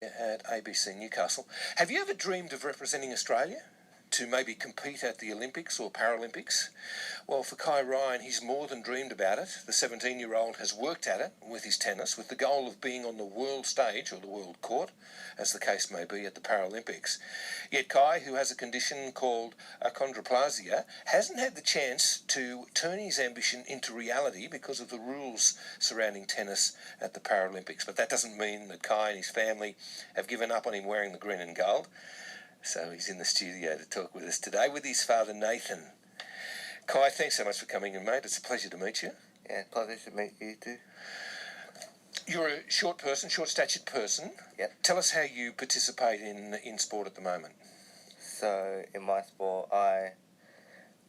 At ABC Newcastle. Have you ever dreamed of representing Australia? To maybe compete at the Olympics or Paralympics? Well, for Kai Ryan, he's more than dreamed about it. The 17-year-old has worked at it with his tennis with the goal of being on the world stage, or the world court, as the case may be, at the Paralympics. Yet Kai, who has a condition called achondroplasia, hasn't had the chance to turn his ambition into reality because of the rules surrounding tennis at the Paralympics. But that doesn't mean that Kai and his family have given up on him wearing the green and gold. So he's in the studio to talk with us today with his father, Nathan. Kai, thanks so much for coming in, mate. It's a pleasure to meet you. Yeah, pleasure to meet you too. You're a short-statured person. Yep. Tell us how you participate in sport at the moment. So, in my sport, I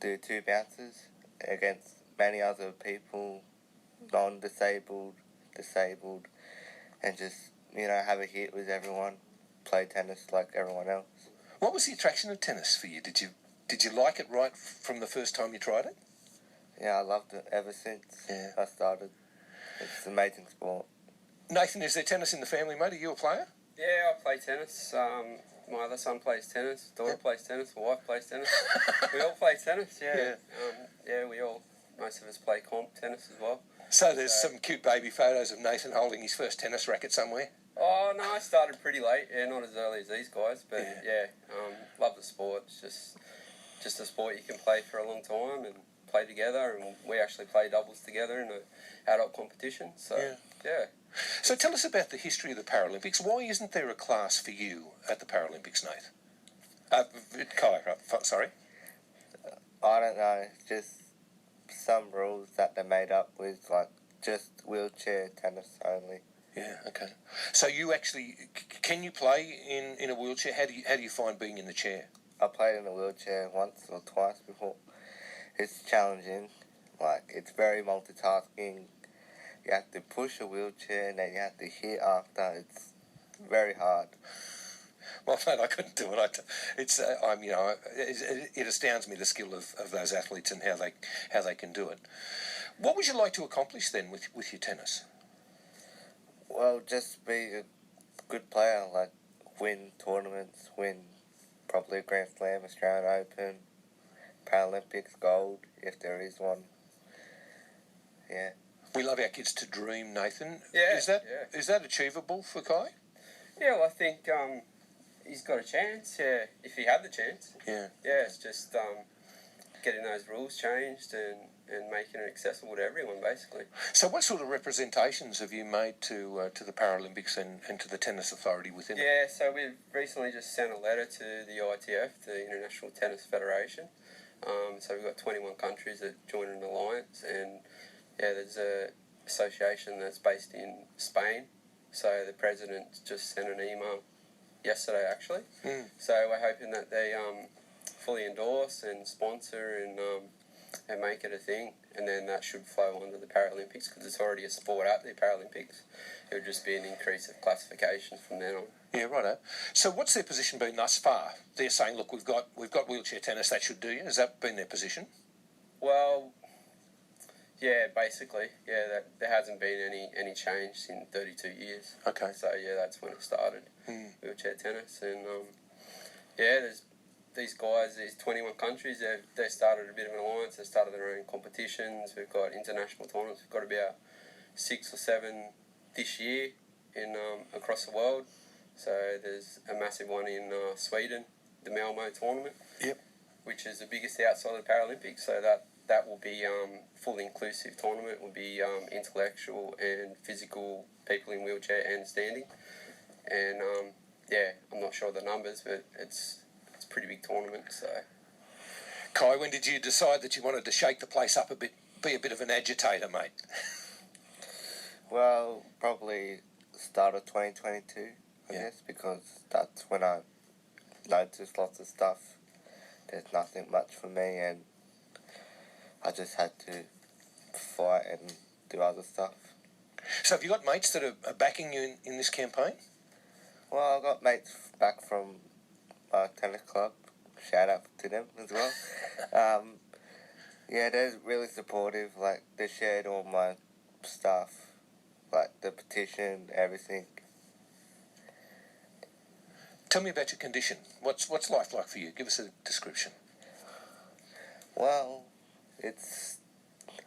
do 2 bounces against many other people, non-disabled, disabled, and just, have a hit with everyone, play tennis like everyone else. What was the attraction of tennis for you? Did you like it right from the first time you tried it? Yeah, I loved it ever since I started. It's an amazing sport. Nathan, is there tennis in the family, mate? Are you a player? Yeah, I play tennis. My other son plays tennis, daughter plays tennis, my wife plays tennis. We all play tennis, yeah. Most of us play comp tennis as well. So there's some cute baby photos of Nathan holding his first tennis racket somewhere? Oh, no, I started pretty late. Yeah, not as early as these guys, but love the sport. It's just a sport you can play for a long time and play together, and we actually play doubles together in an adult competition. So, yeah. So tell us about the history of the Paralympics. Why isn't there a class for you at the Paralympics, Nath? Kai, sorry. I don't know, just some rules that they made up with, like, just wheelchair tennis only. Yeah, okay. So you actually, can you play in a wheelchair? How do you find being in the chair? I played in a wheelchair once or twice before. It's challenging, like, it's very multitasking. You have to push a wheelchair and then you have to hit after. It's very hard. Well, mate, I couldn't do it. It astounds me the skill of those athletes and how they can do it. What would you like to accomplish then with your tennis? Well, just be a good player, like win tournaments, win probably a Grand Slam, Australian Open, Paralympics gold, if there is one. Yeah. We love our kids to dream, Nathan. Yeah. Is that achievable for Kai? Yeah, well, I think he's got a chance, if he had the chance. Yeah. Yeah, it's just getting those rules changed and making it accessible to everyone, basically. So what sort of representations have you made to the Paralympics and to the Tennis Authority within it? Yeah, so we've recently just sent a letter to the ITF, the International Tennis Federation. So we've got 21 countries that join an alliance, and there's a association that's based in Spain. So the president just sent an email yesterday, actually. So we're hoping that they fully endorse and sponsor and make it a thing, and then that should flow onto the Paralympics because it's already a sport at the Paralympics. It would just be an increase of classification from then on. Yeah, righto. So what's their position been thus far? They're saying, look, we've got wheelchair tennis, that should do you. Has that been their position? Well, yeah, basically, that there hasn't been any change in 32 years. Okay. So that's when it started, wheelchair tennis, and there's these guys, these 21 countries, they started a bit of an alliance. They started their own competitions. We've got international tournaments. We've got about 6 or 7 this year in across the world. So there's a massive one in Sweden, the Malmo tournament, which is the biggest outside of the Paralympics. So that will be fully inclusive tournament. It will be intellectual and physical people in wheelchair and standing. And I'm not sure the numbers, but it's a pretty big tournament. So, Kai, when did you decide that you wanted to shake the place up a bit, be a bit of an agitator, mate? Well, probably start of 2022, I guess, because that's when I noticed lots of stuff. There's nothing much for me, and I just had to fight and do other stuff. So have you got mates that are backing you in this campaign? Well, I've got mates back from my tennis club. Shout out to them as well. They're really supportive. Like, they shared all my stuff, like the petition, everything. Tell me about your condition. What's life like for you? Give us a description. Well, it's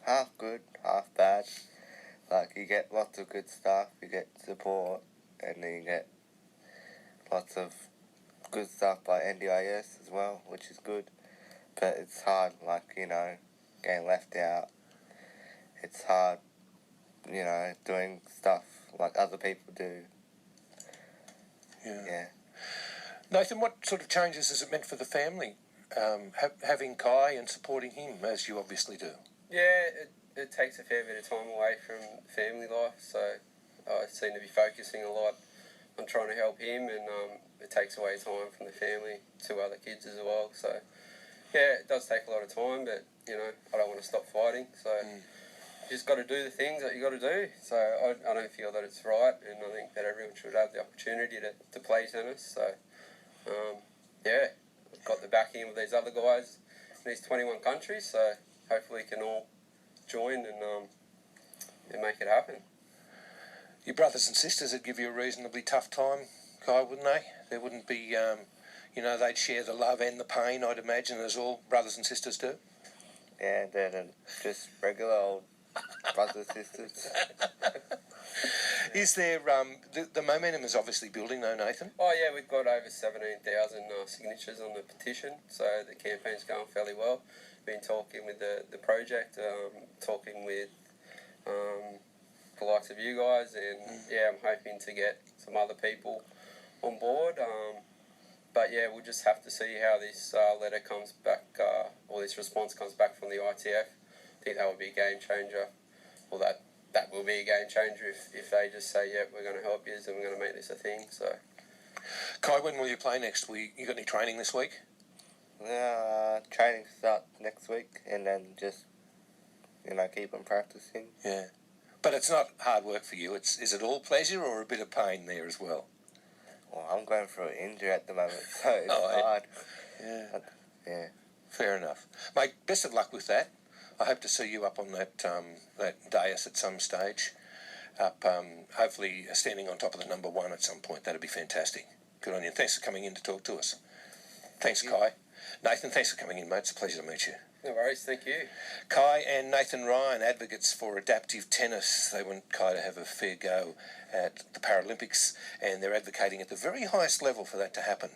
half good, half bad. Like, you get lots of good stuff, you get support, and then you get lots of good stuff by NDIS as well, which is good. But it's hard, like, you know, getting left out. It's hard, you know, doing stuff like other people do. Yeah. Nathan, what sort of changes has it meant for the family, having Kai and supporting him, as you obviously do? Yeah, it takes a fair bit of time away from family life, so I seem to be focusing a lot on trying to help him, and it takes away time from the family, 2 other kids as well. So yeah, it does take a lot of time, but you know, I don't want to stop fighting, so you just got to do the things that you got to do. So I don't feel that it's right, and I think that everyone should have the opportunity to play tennis. So yeah, I've got the backing of these other guys in these 21 countries, so hopefully we can all join and make it happen. Your brothers and sisters would give you a reasonably tough time, Kai, wouldn't they? There wouldn't be, you know, they'd share the love and the pain, I'd imagine, as all brothers and sisters do. Yeah, they're just regular old brothers and sisters. Is there, the momentum is obviously building though, Nathan? Oh yeah, we've got over 17,000 signatures on the petition, so the campaign's going fairly well. Been talking with the project, talking with the likes of you guys, and yeah, I'm hoping to get some other people on board. But yeah, we'll just have to see how this letter comes back, or this response comes back from the ITF. I think that would be a game changer. Well, that will be a game changer if they just say, yeah, we're going to help you and we're going to make this a thing. So, Kai, when will you play next week? You got any training this week? Training starts next week, and then just, you know, keep on practicing. Yeah. But it's not hard work for you. Is it all pleasure or a bit of pain there as well? Well, I'm going through an injury at the moment, so it's hard. Yeah. Yeah. Fair enough. Mate, best of luck with that. I hope to see you up on that dais at some stage. Hopefully standing on top of the number 1 at some point. That'd be fantastic. Good on you. Thanks for coming in to talk to us. Thanks, Kai. Nathan, thanks for coming in, mate. It's a pleasure to meet you. no worries, thank you. Kai and Nathan Ryan, advocates for adaptive tennis. They want Kai to have a fair go at the Paralympics, and they're advocating at the very highest level for that to happen.